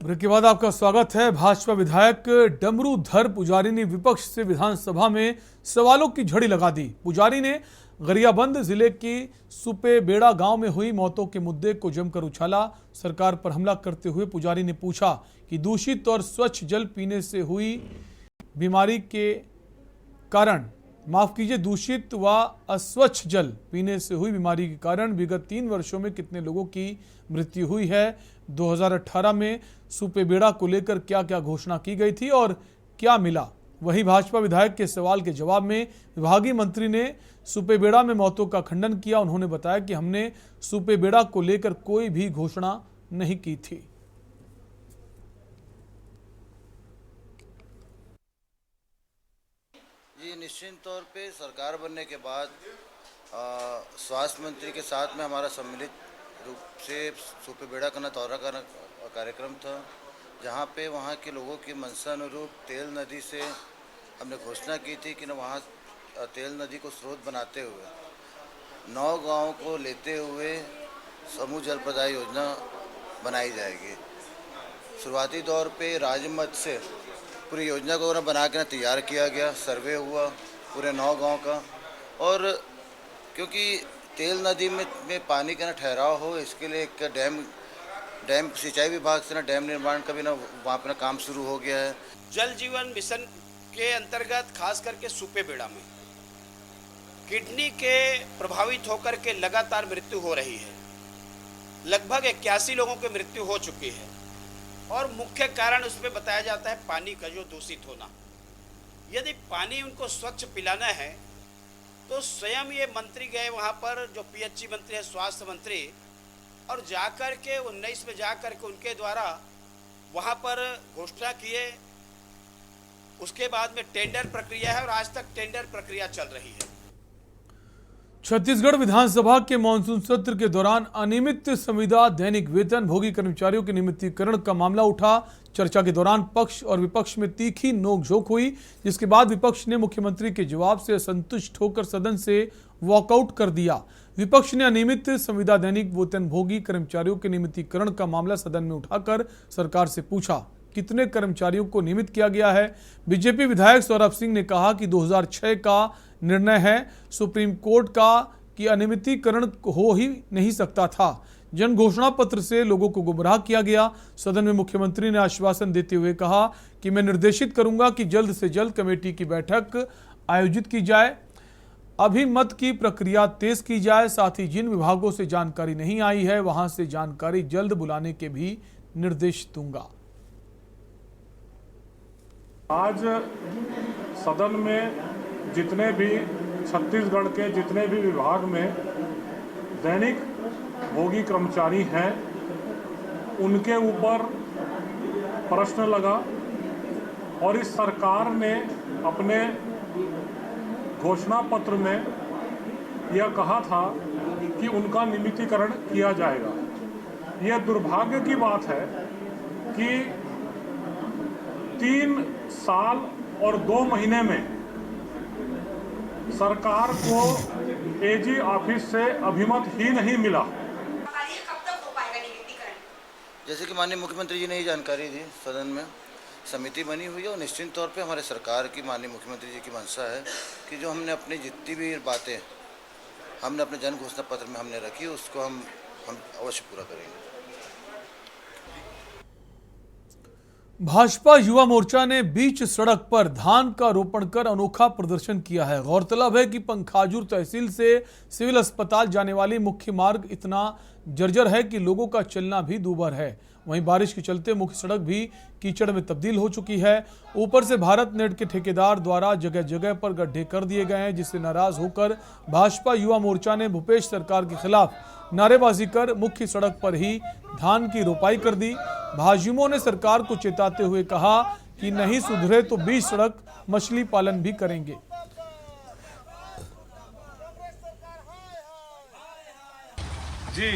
Break के बाद आपका स्वागत है। भाजपा विधायक डमरूधर पुजारी ने विपक्ष से विधानसभा में सवालों की झड़ी लगा दी। पुजारी ने गरियाबंद जिले की सुपेबेड़ा गांव में हुई मौतों के मुद्दे को जमकर उछाला। सरकार पर हमला करते हुए पुजारी ने पूछा कि दूषित और स्वच्छ जल पीने से हुई बीमारी के कारण दूषित व अस्वच्छ जल पीने से हुई बीमारी के कारण विगत 3 वर्षों में कितने लोगों की मृत्यु हुई है। 2018 में सुपेबेड़ा को लेकर क्या क्या घोषणा की गई थी और क्या मिला। वहीं भाजपा विधायक के सवाल के जवाब में विभागीय मंत्री ने सुपेबेड़ा में मौतों का खंडन किया। उन्होंने बताया कि हमने सुपेबेड़ा को लेकर कोई भी घोषणा नहीं की थी। जी, निश्चित तौर पे सरकार बनने के बाद स्वास्थ्य मंत्री के साथ में हमारा सम्मिलित रूप से सुपेबेड़ा का दौरा का कार्यक्रम था, जहाँ पे वहाँ के लोगों की मंशा अनुरूप तेल नदी से हमने घोषणा की थी कि वहाँ तेल नदी को स्रोत बनाते हुए 9 गाँव को लेते हुए समूह जल प्रदाय योजना बनाई जाएगी। शुरुआती दौर पे राजमत से पूरी योजना को बना के तैयार किया गया, सर्वे हुआ पूरे 9 गांव का। और क्योंकि तेल नदी में पानी का ठहराव हो, इसके लिए एक डैम सिंचाई विभाग से डैम निर्माण का भी वहाँ पर काम शुरू हो गया है। जल जीवन मिशन के अंतर्गत खास करके सुपेबेड़ा में किडनी के प्रभावित होकर के लगातार मृत्यु हो रही है। लगभग 81 लोगों की मृत्यु हो चुकी है और मुख्य कारण उसमें बताया जाता है पानी का जो दूषित होना। यदि पानी उनको स्वच्छ पिलाना है तो स्वयं ये मंत्री गए वहाँ पर, जो पीएचई मंत्री है, स्वास्थ्य मंत्री, और जाकर के 19 में जाकर के उनके द्वारा वहाँ पर घोषणा किए। उसके बाद में टेंडर प्रक्रिया है और आज तक टेंडर प्रक्रिया चल रही है। छत्तीसगढ़ विधानसभा के मानसून सत्र के दौरान अनियमित संविदा दैनिक वेतन भोगी कर्मचारियों के नियमितीकरण का मामला उठा। चर्चा के दौरान पक्ष और विपक्ष में तीखी नोकझोंक हुई, जिसके बाद विपक्ष ने मुख्यमंत्री के जवाब से असंतुष्ट होकर सदन से वॉकआउट कर दिया। विपक्ष ने अनियमित संविदा दैनिक वेतन भोगी कर्मचारियों के नियमितीकरण का मामला सदन में उठाकर सरकार से पूछा कितने कर्मचारियों को नियमित किया गया है। बीजेपी विधायक सौरभ सिंह ने कहा कि 2006 का निर्णय है सुप्रीम कोर्ट का कि अनियमितीकरण हो ही नहीं सकता था। जन घोषणा पत्र से लोगों को गुमराह किया गया। सदन में मुख्यमंत्री ने आश्वासन देते हुए कहा कि मैं निर्देशित करूंगा कि जल्द से जल्द कमेटी की बैठक आयोजित की जाए, अभिमत की प्रक्रिया तेज की जाए, साथ ही जिन विभागों से जानकारी नहीं आई है वहां से जानकारी जल्द बुलाने के भी निर्देश दूंगा। आज सदन में जितने भी छत्तीसगढ़ के जितने भी विभाग में दैनिक भोगी कर्मचारी हैं, उनके ऊपर प्रश्न लगा और इस सरकार ने अपने घोषणा पत्र में यह कहा था कि उनका नियमितीकरण किया जाएगा। यह दुर्भाग्य की बात है कि 3 साल और 2 महीने में सरकार को एजी ऑफिस से अभिमत ही नहीं मिला। कब तक हो पाएगा नियमितीकरण? जैसे कि माननीय मुख्यमंत्री जी ने ही जानकारी दी, सदन में समिति बनी हुई है और निश्चित तौर पे हमारे सरकार की माननीय मुख्यमंत्री जी की मंशा है कि जो हमने अपनी जितनी भी बातें हमने अपने जन घोषणा पत्र में हमने रखी, उसको हम अवश्य पूरा करेंगे। भाजपा युवा मोर्चा ने बीच सड़क पर धान का रोपण कर अनोखा प्रदर्शन किया है। गौरतलब है कि पंखाजूर तहसील से सिविल अस्पताल जाने वाली मुख्य मार्ग इतना जर्जर है कि लोगों का चलना भी दूभर है। वहीं बारिश के चलते मुख्य सड़क भी कीचड़ में तब्दील हो चुकी है। ऊपर से भारत नेट के ठेकेदार द्वारा जगह जगह पर गड्ढे कर दिए गए हैं, जिससे नाराज होकर भाजपा युवा मोर्चा ने भूपेश सरकार के खिलाफ नारेबाजी कर मुख्य सड़क पर ही धान की रोपाई कर दी। भाजयुमों ने सरकार को चेताते हुए कहा कि नहीं सुधरे तो बीच सड़क मछली पालन भी करेंगे। जी,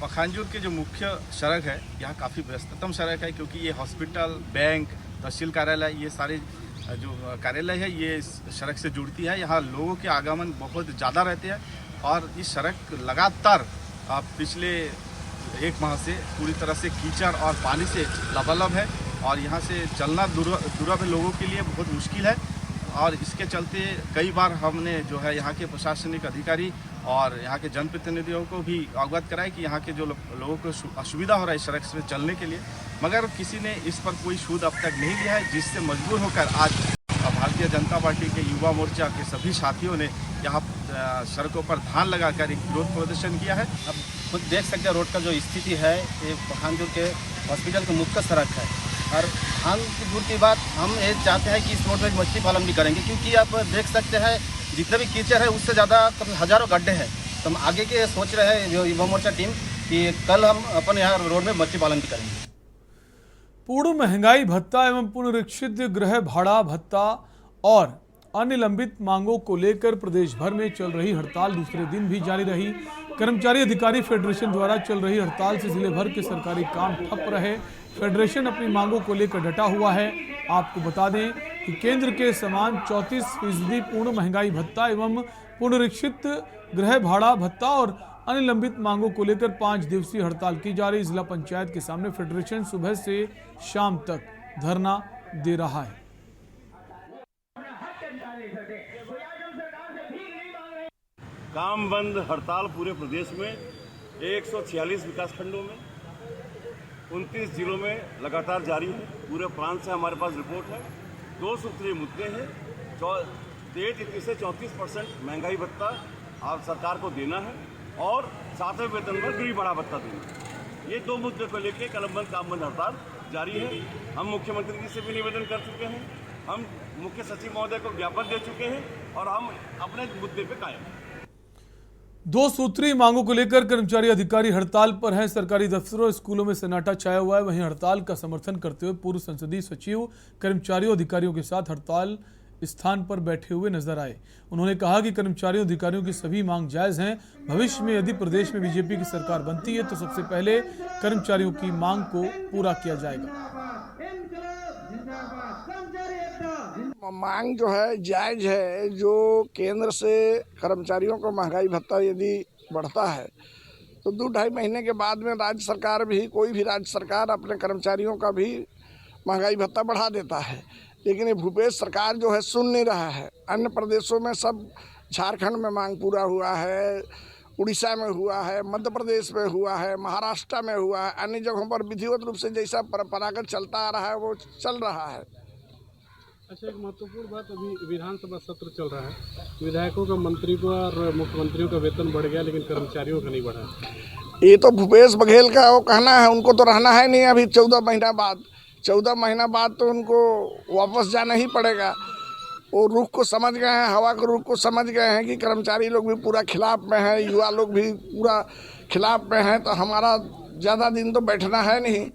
पखानजूर के जो मुख्य सड़क है यहाँ काफ़ी व्यस्ततम सड़क है, क्योंकि ये हॉस्पिटल, बैंक, तहसील कार्यालय, ये सारे जो कार्यालय है ये इस सड़क से जुड़ती है। यहाँ लोगों के आगमन बहुत ज़्यादा रहते हैं और इस सड़क लगातार पिछले एक माह से पूरी तरह से कीचड़ और पानी से लबालब है और यहाँ से चलना दुर्लभ लोगों के लिए बहुत मुश्किल है। और इसके चलते कई बार हमने जो है यहाँ के प्रशासनिक अधिकारी और यहाँ के जनप्रतिनिधियों को भी अवगत कराया कि यहाँ के जो लोगों को असुविधा हो रहा है सड़क से चलने के लिए, मगर किसी ने इस पर कोई सूद अब तक नहीं लिया है, जिससे मजबूर होकर आज भारतीय जनता पार्टी के युवा मोर्चा के सभी साथियों ने यहाँ सड़कों पर धान लगाकर एक विरोध प्रदर्शन किया है। अब खुद देख सकते हैं रोड का जो स्थिति है, ये पखानजोर के हॉस्पिटल के मुख्य सड़क है और धान की दूर की बात हम ये चाहते हैं कि इस रोड में मछली पालन भी करेंगे, क्योंकि आप देख सकते हैं जितने भी कीचड़ है उससे ज़्यादा हज़ारों गड्ढे हैं। तो हम आगे के सोच रहे हैं जो युवा मोर्चा टीम कि कल हम अपन यहाँ रोड में मछली पालन भी करेंगे। पूर्ण महंगाई भत्ता एवं पुनरीक्षित गृह भाड़ा भत्ता और अन्य लंबित मांगों को लेकर प्रदेश भर में चल रही हड़ताल दूसरे दिन भी जारी रही। कर्मचारी अधिकारी फेडरेशन द्वारा चल रही हड़ताल से जिले भर के सरकारी काम ठप रहे। फेडरेशन अपनी मांगों को लेकर डटा हुआ है। आपको बता दें कि केंद्र के समान 34% पूर्ण महंगाई भत्ता एवं पुनरीक्षित गृह भाड़ा भत्ता और अन्य लंबित मांगों को लेकर 5 दिवसीय हड़ताल की जा रही। जिला पंचायत के सामने फेडरेशन सुबह से शाम तक धरना दे रहा है। काम बंद हड़ताल पूरे प्रदेश में 146 विकास खंडों में 29 जिलों में लगातार जारी है। पूरे प्रांत से हमारे पास रिपोर्ट है। 2 सूत्रीय मुद्दे हैं। 23 से 34% महंगाई भत्ता आप सरकार को देना है और 7वें वेतन पर गृह भाड़ा भत्ता देना है। ये 2 मुद्दे को लेकर कलमबंद काम बंद हड़ताल जारी है। हम मुख्यमंत्री जी से भी निवेदन कर चुके हैं, हम मुख्य सचिव महोदय को ज्ञापन दे चुके हैं और हम अपने मुद्दे पे कायम हैं। 2 सूत्रीय मांगों को लेकर कर्मचारी अधिकारी हड़ताल पर हैं। सरकारी दफ्तरों और स्कूलों में सन्नाटा छाया हुआ है। वहीं हड़ताल का समर्थन करते हुए पूर्व संसदीय सचिव कर्मचारियों अधिकारियों के साथ हड़ताल स्थान पर बैठे हुए नजर आए। उन्होंने कहा कि कर्मचारियों अधिकारियों की सभी मांग जायज हैं। भविष्य में यदि प्रदेश में बीजेपी की सरकार बनती है तो सबसे पहले कर्मचारियों की मांग को पूरा किया जाएगा। मांग जो है जायज है। जो केंद्र से कर्मचारियों को महंगाई भत्ता यदि बढ़ता है तो 2-2.5 महीने के बाद में राज्य सरकार भी, कोई भी राज्य सरकार अपने कर्मचारियों का भी महंगाई भत्ता बढ़ा देता है। लेकिन ये भूपेश सरकार जो है सुन नहीं रहा है। अन्य प्रदेशों में सब, झारखंड में मांग पूरा हुआ है, उड़ीसा में हुआ है, मध्य प्रदेश में हुआ है, महाराष्ट्र में हुआ है, अन्य जगहों पर विधिवत रूप से जैसा परंपरागत चलता आ रहा है वो चल रहा है। अच्छा, एक महत्वपूर्ण बात, अभी विधानसभा सत्र चल रहा है, विधायकों का, मंत्री को और मुख्यमंत्रियों का वेतन बढ़ गया लेकिन कर्मचारियों का नहीं बढ़ा। ये तो भूपेश बघेल का वो कहना है, उनको तो रहना है नहीं। अभी 14 महीना बाद, 14 महीना बाद तो उनको वापस जाना ही पड़ेगा। वो रुख को समझ गए हैं, हवा के रुख को समझ गए हैं कि कर्मचारी लोग भी पूरा खिलाफ में है, युवा लोग भी पूरा खिलाफ में है, तो हमारा ज़्यादा दिन तो बैठना है नहीं।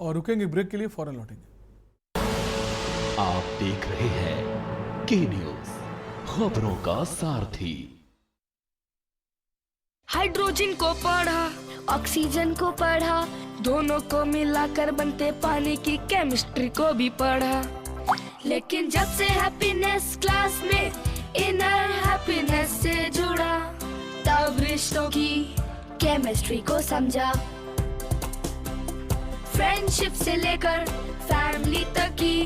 और रुकेंगे ब्रेक के लिए, फौरन लौटेंगे। आप देख रहे हैं के न्यूज, खबरों का सारथी। हाइड्रोजन को पढ़ा, ऑक्सीजन को पढ़ा, दोनों को मिलाकर बनते पानी की केमिस्ट्री को भी पढ़ा। लेकिन जब से हैप्पीनेस क्लास में इनर हैप्पीनेस से जुड़ा, तब रिश्तों की केमिस्ट्री को समझा। फ्रेंडशिप से लेकर फैमिली तक की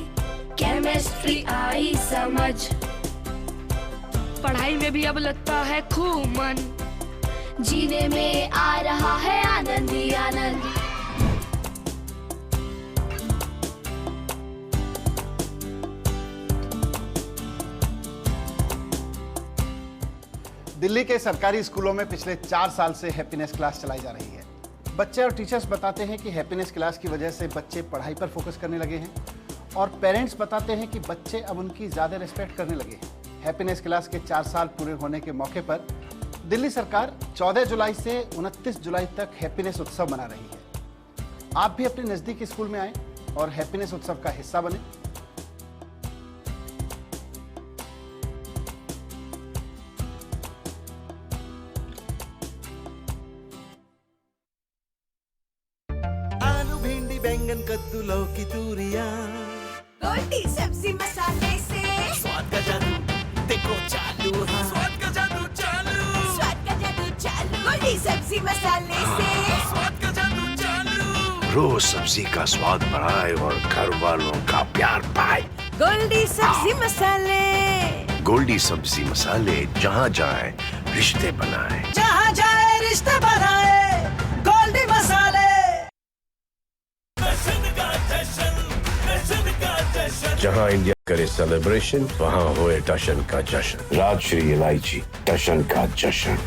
केमिस्ट्री आई समझ। पढ़ाई में भी अब लगता है खूब मन, जीने में आ रहा है आनंद ही आनंद। दिल्ली के सरकारी स्कूलों में पिछले 4 साल से हैप्पीनेस क्लास चलाई जा रही है। बच्चे और टीचर्स बताते हैं कि हैप्पीनेस क्लास की वजह से बच्चे पढ़ाई पर फोकस करने लगे हैं और पेरेंट्स बताते हैं कि बच्चे अब उनकी ज़्यादा रिस्पेक्ट करने लगे हैं। हैप्पीनेस क्लास के 4 साल पूरे होने के मौके पर दिल्ली सरकार 14 जुलाई से 29 जुलाई तक हैप्पीनेस उत्सव मना रही है। आप भी अपने नज़दीकी स्कूल में आएं और हैप्पीनेस उत्सव का हिस्सा बने। आलू, भिंडी, बैंगन, कद्दू, लौकी, तूरिया, रोटी सब्जी मसाले से स्वाद का जादू देखो चालू, हाँ। स्वाद का जादू चालू, स्वाद का जादू चालू। रोटी सब्जी मसाले से रोज सब्जी का स्वाद बढ़ाए और घर वालों का प्यार पाए। गोल्डी सब्जी मसाले, गोल्डी सब्जी मसाले, जहाँ जाए रिश्ते बनाए। जहाँ जाए रिश्ते बनाए, गोल्डी मसाले। जहाँ इंडिया करे सेलिब्रेशन, वहाँ होए टशन का जश्न। राजश्री इलायची, टशन का जश्न।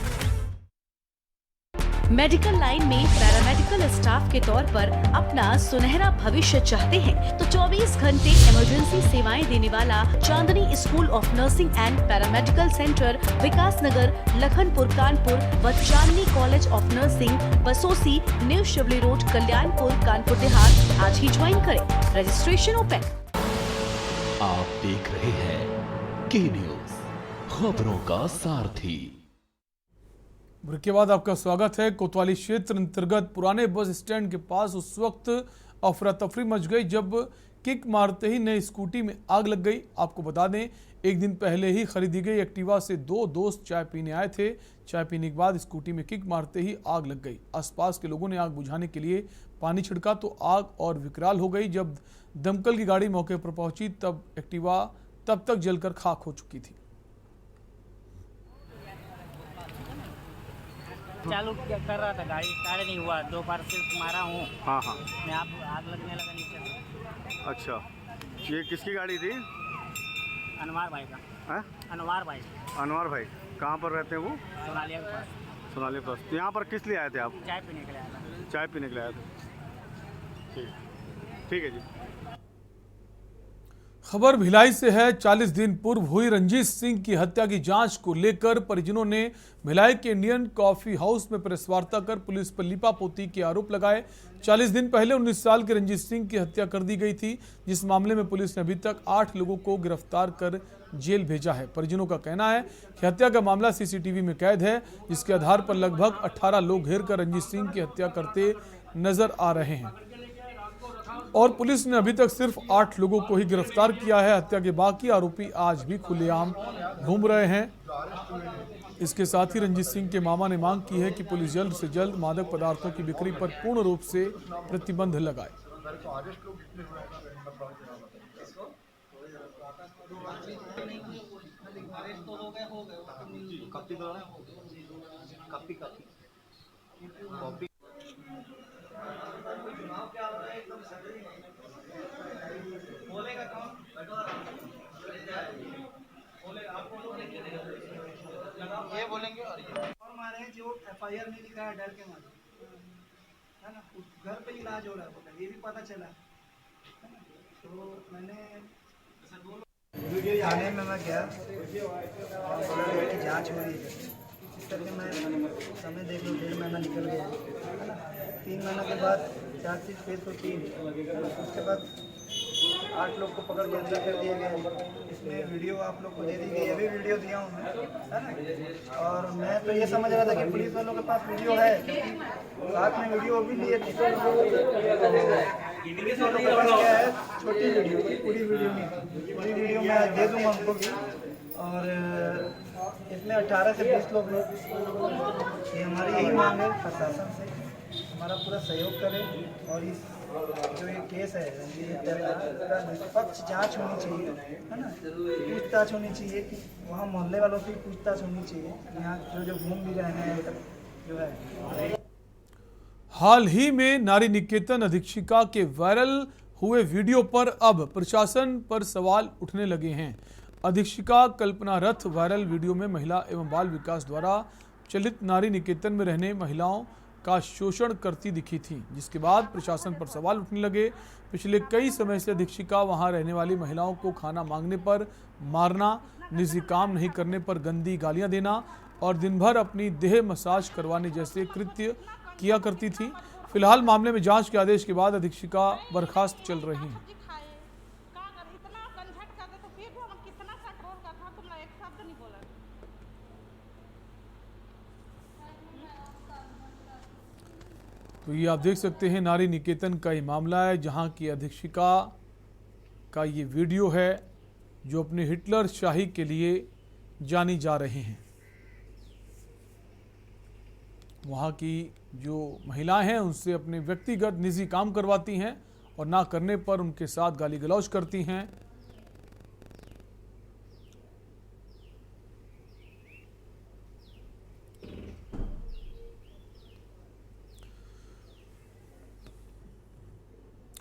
मेडिकल लाइन में पैरामेडिकल स्टाफ के तौर पर अपना सुनहरा भविष्य चाहते हैं तो 24 घंटे इमरजेंसी सेवाएं देने वाला Chandni school of nursing and paramedical centre, Vikas Nagar, Lakhanpur Kanpur व Chandni college of nursing, Basosi, new Shivli road, Kalyanpur, Kanpur Dehat आज ही ज्वाइन करें। Registration open. आप देख रहे हैं के न्यूज, खबरों का सारथी। ब्रेक के बाद आपका स्वागत है। कोतवाली क्षेत्र अंतर्गत पुराने बस स्टैंड के पास उस वक्त अफरा तफरी मच गई जब किक मारते ही नई स्कूटी में आग लग गई। आपको बता दें, एक दिन पहले ही खरीदी गई एक्टिवा से दो दोस्त चाय पीने आए थे। चाय पीने के बाद स्कूटी में किक मारते ही आग लग गई। आसपास के लोगों ने आग बुझाने के लिए पानी छिड़का तो आग और विकराल हो गई। जब दमकल की गाड़ी मौके पर पहुंची तब एक्टिवा तब तक जलकर खाक हो चुकी थी। चालू कर रहा था गाड़ी, स्टार्ट नहीं हुआ, 2 बार सिर्फ मारा हूँ। हाँ हाँ। मैं आग लगने लगा नीचे से। अच्छा, ये किसकी गाड़ी थी? अनवार भाई का। है? अनवार भाई। अनवर भाई कहाँ पर रहते हैं वो? सोनालिया के पास। सोनालिया के पास। तो यहाँ पर किस लिए आए थे आप? चाय पीने के लिए आया था। चाय पीने के लिए आए थे। ठीक है जी। खबर भिलाई से है। 40 दिन पूर्व हुई रंजीत सिंह की हत्या की जांच को लेकर परिजनों ने भिलाई के इंडियन कॉफी हाउस में प्रेस वार्ता कर पुलिस पर लीपापोती के आरोप लगाए। 40 दिन पहले 19 साल के रंजीत सिंह की हत्या कर दी गई थी, जिस मामले में पुलिस ने अभी तक 8 लोगों को गिरफ्तार कर जेल भेजा है। परिजनों का कहना है कि हत्या का मामला सीसीटीवी में कैद है, जिसके आधार पर लगभग 18 लोग घेर कर रंजीत सिंह की हत्या करते नजर आ रहे हैं और पुलिस ने अभी तक सिर्फ 8 लोगों को ही गिरफ्तार किया है। हत्या के बाकी आरोपी आज भी खुलेआम घूम रहे हैं। इसके साथ ही रंजीत सिंह के मामा ने मांग की है कि पुलिस जल्द से जल्द मादक पदार्थों की बिक्री पर पूर्ण रूप से प्रतिबंध लगाए। ये बोलेंगे और मारे जो FIR नहीं लिखा है डर के मारे, है ना, घर पे इलाज हो रहा है, ये भी पता चला, है ना। तो मैंने थाने में मैं गया, बोला जांच हो रही है, इस करके मैं समय देख लो 1.5 महीना निकल गया, है ना। 3 महीना के बाद चार्जशीट पेश होती है, उसके बाद 8 लोग को पकड़ के अंदर कर दिया गया। इसमें वीडियो आप लोग को दे दी गई, अभी वीडियो दिया हूँ मैं, है ना। और मैं तो ये समझ रहा था कि पुलिस वालों के पास वीडियो है, क्योंकि साथ में वीडियो भी लिए थे। पुलिस वालों के पास क्या है, छोटी वीडियो, पूरी वीडियो नहीं, पूरी वीडियो मैं दे दूँगा उनको भी। और इसमें 18 से 20 लोग हैं। ये हमारी यही मांग है प्रशासन से, हमारा पूरा सहयोग करें और इस जो ये केस है इसका निष्पक्ष जांच होनी चाहिए, है ना। पूछताछ होनी चाहिए कि वहाँ मोहल्ले वालों की पूछताछ होनी चाहिए, यहाँ जो घूम भी रहे हैं जो है। हाल ही में नारी निकेतन अधीक्षिका के वायरल हुए वीडियो पर अब प्रशासन पर सवाल उठने लगे हैं। अधीक्षिका कल्पना रथ वायरल वीडियो में महिला एवं बाल विकास द्वारा चलित नारी निकेतन में रहने महिलाओं का शोषण करती दिखी थी, जिसके बाद प्रशासन पर सवाल उठने लगे। पिछले कई समय से अधीक्षिका वहां रहने वाली महिलाओं को खाना मांगने पर मारना, निजी काम नहीं करने पर गंदी गालियां देना और दिन भर अपनी देह मसाज करवाने जैसे कृत्य किया करती थी। फिलहाल मामले में जांच के आदेश के बाद अधीक्षिका बर्खास्त चल रही हैं। तो ये आप देख सकते हैं नारी निकेतन का ये मामला है, जहां की अधीक्षिका का ये वीडियो है जो अपने हिटलर शाही के लिए जानी जा रही हैं। वहां की जो महिलाएं हैं उनसे अपने व्यक्तिगत निजी काम करवाती हैं और ना करने पर उनके साथ गाली गलौज करती हैं।